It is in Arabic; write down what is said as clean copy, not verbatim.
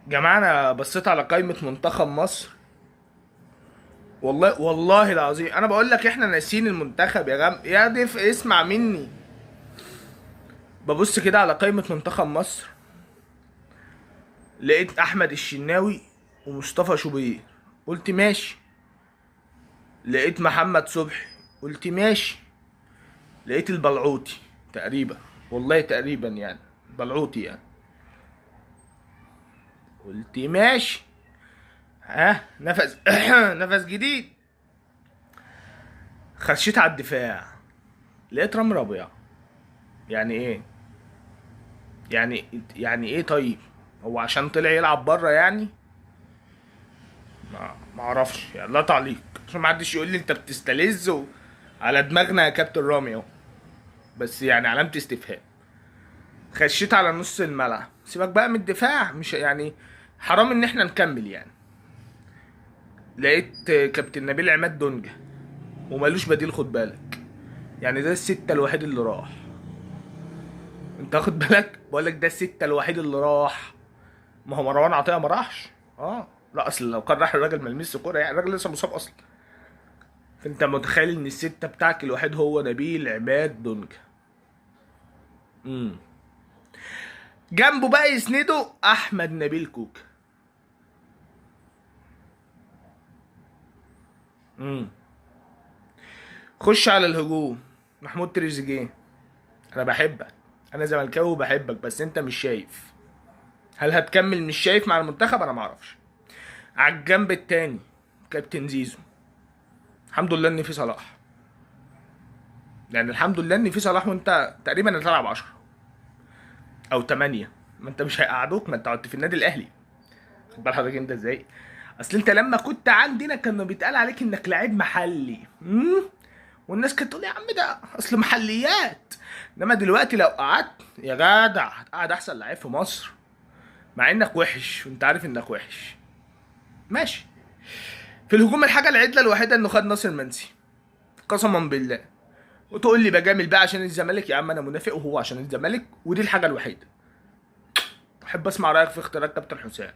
جماعة انا بصيت على قائمة منتخب مصر. والله العظيم انا بقول لك احنا ناسيين المنتخب يا ضيف اسمع مني. ببص كده على قائمة منتخب مصر، لقيت احمد الشناوي ومصطفى شوبير، قلت ماشي. لقيت محمد صبحي، قلت ماشي. لقيت البلعوطي تقريبا، والله تقريبا يعني بلعوطي يعني، قلت ماشي. ها نفس نفس جديد. خشيت على الدفاع، لقيت رامي ربيعة. يعني ايه؟ يعني ايه طيب؟ هو عشان طلع يلعب بره يعني؟ ما اعرفش يعني، لا تعليق عشان ما حدش يقول لي انت بتستلذ على دماغنا يا كابتن رامي اهو. بس يعني علامة استفهام. خشيت على نص الملعب، سيبك بقى من الدفاع، مش يعني حرام ان احنا نكمل يعني. لقيت كابتن نبيل عماد دونجا، ومالوش بديل خد بالك. يعني ده الستة الوحيد اللي راح. انت واخد بالك؟ بقول لك ده الستة الوحيد اللي راح. ما هو مروان عطية ما راحش. اه لا، اصل لو كان راح الراجل ما لمسش كوره يعني، الراجل لسه مصاب اصلا. فانت متخيل ان الستة بتاعك الوحيد هو نبيل عماد دونجا. امم جنبه بقى يسنده احمد نبيل كوكا. امم خش على الهجوم. محمود تريزيجيه، انا بحبك، انا زملكاوي وبحبك، بس انت مش شايف. هل هتكمل مش شايف مع المنتخب؟ انا معرفش. على الجنب التاني كابتن زيزو، الحمد لله ان في صلاح. يعني الحمد لله ان في صلاح، وانت تقريبا هتلعب 10 او 8. ما انت مش هيقعدوك، ما انت قعدت في النادي الاهلي. خد بال حضرتك انت ازاي. اصل انت لما كنت عندنا كانوا بيتقال عليك انك لعيب محلي. والناس كانت تقول يا عم ده اصل محليات. انما دلوقتي لو قعدت يا جدع هتقعد احسن لعيب في مصر، مع انك وحش وانت عارف انك وحش. ماشي. في الهجوم الحاجه العدله الوحيده انه خد ناصر منسي، قسما بالله. وتقول لي بجامل بقى عشان الزمالك، يا عم انا منافق وهو عشان الزمالك، ودي الحاجه الوحيده. احب اسمع رايك في اختيارات كابتن حسام.